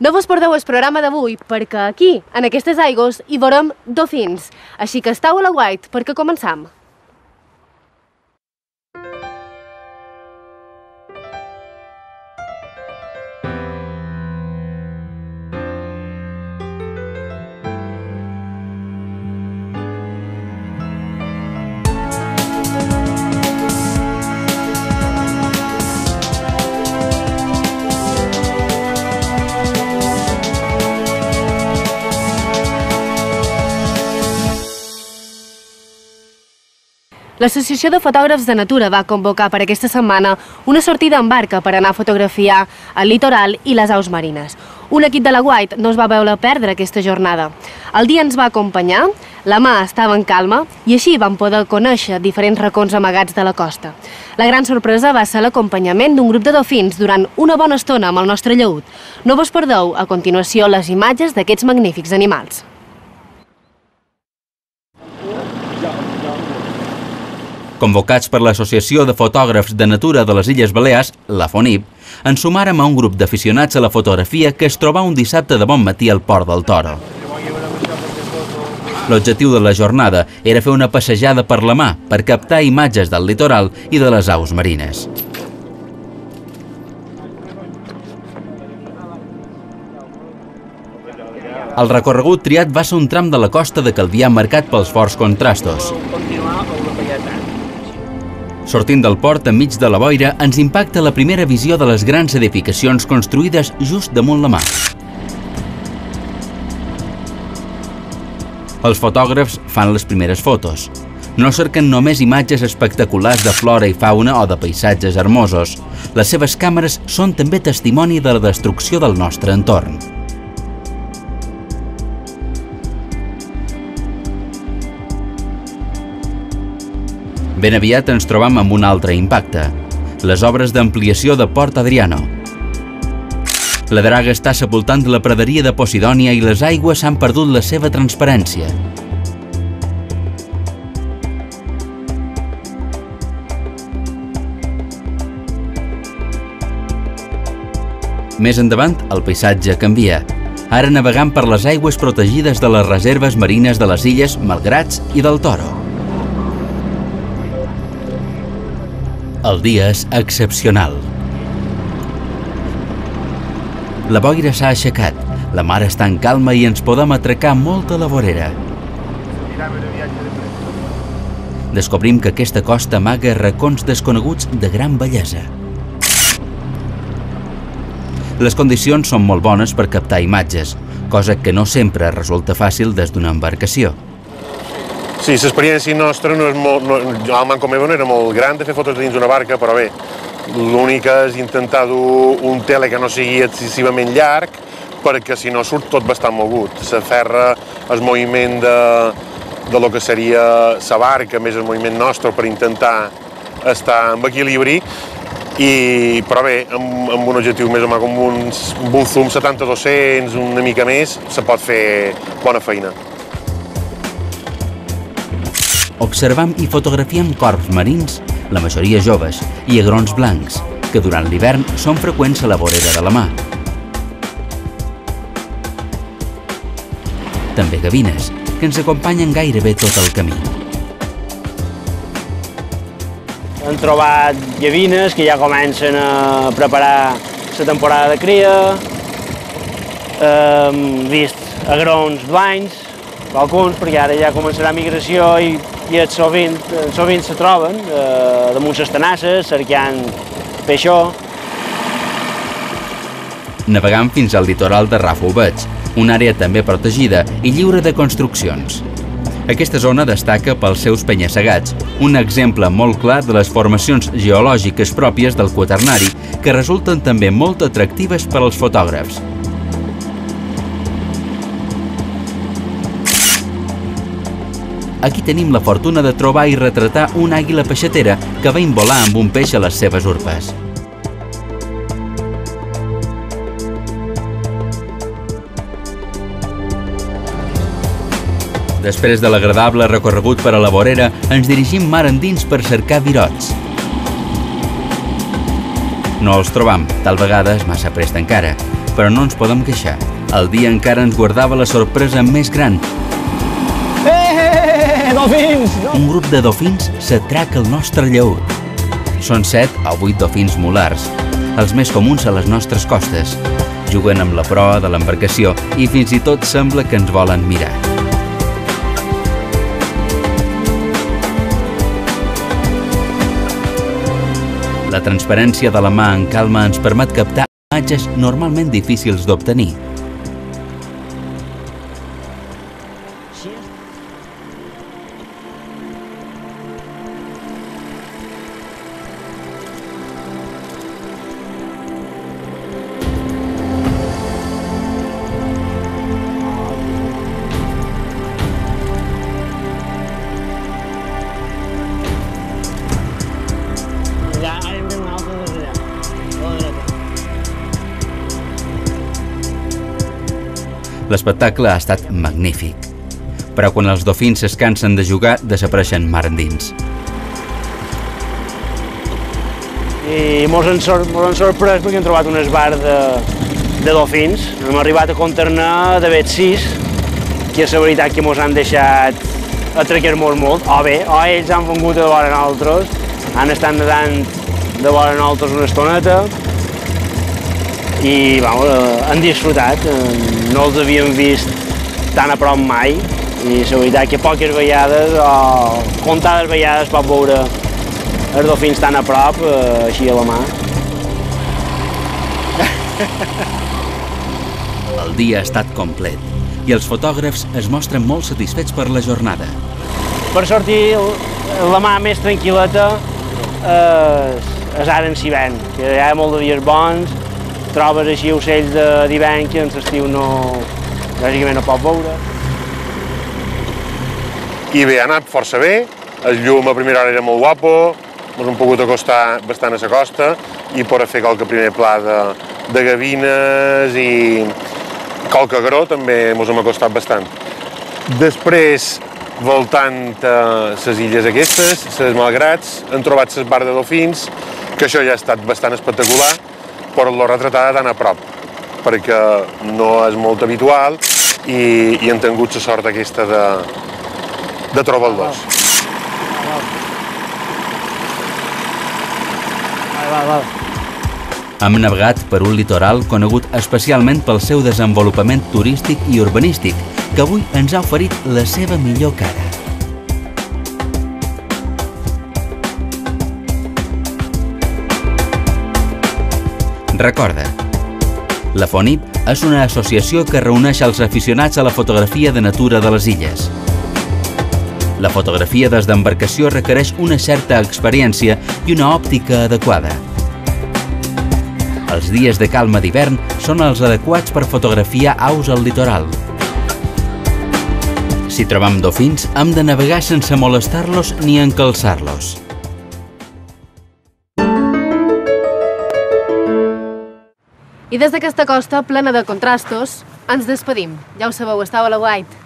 No vos perdeu el programa d'avui perquè aquí, en aquestes aigües, hi veurem dofins. Així que estau a l'aguait perquè començam. L'Associació de Fotògrafs de Natura va convocar per aquesta setmana una sortida en barca per anar a fotografiar el litoral i les aus marines. Un equip de l'Aguait no es va veure perdre aquesta jornada. El dia ens va acompanyar, la mà estava en calma i així vam poder conèixer diferents racons amagats de la costa. La gran sorpresa va ser l'acompanyament d'un grup de dofins durant una bona estona amb el nostre llaüt. No vos perdeu a continuació les imatges d'aquests magnífics animals. Convocats per l'Associació de Fotògrafs de Natura de les Illes Balears, la FONIB, ens sumàrem a un grup d'aficionats a la fotografia que es troba un dissabte de bon matí al Port del Toro. L'objectiu de la jornada era fer una passejada per la mar per captar imatges del litoral i de les aus marines. El recorregut triat va ser un tram de la costa de Calvià marcat pels forts contrastos. Sortint del port enmig de la boira, ens impacta la primera visió de les grans edificacions construïdes just damunt la mar. Els fotògrafs fan les primeres fotos. No cerquen només imatges espectaculars de flora i fauna o de paisatges hermosos. Les seves càmeres són també testimoni de la destrucció del nostre entorn. Ben aviat ens trobam amb un altre impacte, les obres d'ampliació de Port Adriano. La draga està sepultant la praderia de Posidònia i les aigües han perdut la seva transparència. Més endavant, el paisatge canvia. Ara navegant per les aigües protegides de les reserves marines de les illes Malgrats i del Toro. El dia és excepcional. La boira s'ha aixecat, la mar està en calma i ens podem atracar molta a la vorera. Descobrim que aquesta costa amaga racons desconeguts de gran bellesa. Les condicions són molt bones per captar imatges, cosa que no sempre resulta fàcil des d'una embarcació. Sí, l'experiència nostra no és molt... El manco meu no era molt gran de fer fotos dins d'una barca, però bé, l'únic és intentar dur un tele que no sigui excessivament llarg, perquè si no surt tot bastant mogut. S'aferra el moviment de lo que seria la barca, més el moviment nostre, per intentar estar en equilibri, però bé, amb un objectiu més o menys com un zoom 70-200, una mica més, se pot fer bona feina. Observam i fotografiem corbs marins, la majoria joves, i agrons blancs, que durant l'hivern són freqüents a la vorera de la mar. També gavines, que ens acompanyen gairebé tot el camí. Hem trobat gavines que ja comencen a preparar la temporada de cria, hem vist agrons blancs, alguns, perquè ara ja començarà migració i sovint se troben damunt les tenasses, cercant peixó. Navegant fins al litoral de Ràfol Beig, una àrea també protegida i lliure de construccions. Aquesta zona destaca pels seus penya-segats, un exemple molt clar de les formacions geològiques pròpies del Quaternari, que resulten també molt atractives per als fotògrafs. Aquí tenim la fortuna de trobar i retratar una àguila peixatera que va involar amb un peix a les seves urpes. Després de l'agradable recorregut per a la vorera, ens dirigim mar endins per cercar virots. No els trobam, tal vegada és massa prest encara. però no ens podem queixar. El dia encara ens guardava la sorpresa més gran. Dofins! Un grup de dofins s'atraca el nostre llaüt. Són 7 o 8 dofins molars, els més comuns a les nostres costes. Juguen amb la proa de l'embarcació i fins i tot sembla que ens volen mirar. La transparència de la mà en calma ens permet captar imatges normalment difícils d'obtenir. L'espectacle ha estat magnífic, però quan els dofins es cansen de jugar, desapareixen mar endins. I mos han sorprès perquè hem trobat un esbar de dofins. Hem arribat a comptar-ne d'haver 6, que és la veritat que mos han deixat atracar-nos molt. O bé, o ells han vingut de vora nosaltres, han estat nedant de vora nosaltres una estoneta, i han disfrutat, no els havíem vist tan a prop mai, i la veritat que poques vegades, o comptades vegades, pot veure els dofins tan a prop, així a la mà. El dia ha estat complet i els fotògrafs es mostren molt satisfets per la jornada. Per sortir la mà més tranquil·leta és ara en Sivent, que hi ha molt de dies bons, trobes així ocells d'hivern que en l'estiu lògicament no pot veure. I bé, ha anat força bé, el llum a primera hora era molt guapo, ens hem pogut acostar bastant a la costa i poder fer qualque primer pla de gavines i qualque agró també ens hem acostat bastant. Després, voltant les illes aquestes, les Malgrats, hem trobat l'esbar de dofins, que això ja ha estat bastant espectacular, però l'ho retratada tan a prop, perquè no és molt habitual i hem tingut la sort aquesta de trobar-los. Hem navegat per un litoral conegut especialment pel seu desenvolupament turístic i urbanístic, que avui ens ha oferit la seva millor cara. Recorda, la FONIP és una associació que reuneix els aficionats a la fotografia de natura de les illes. La fotografia des d'embarcació requereix una certa experiència i una òptica adequada. Els dies de calma d'hivern són els adequats per fotografiar aus al litoral. Si trobam dofins, hem de navegar sense molestar-los ni encalçar-los. I des d'aquesta costa plena de contrastos, ens despedim. Ja ho sabeu, estava a la White.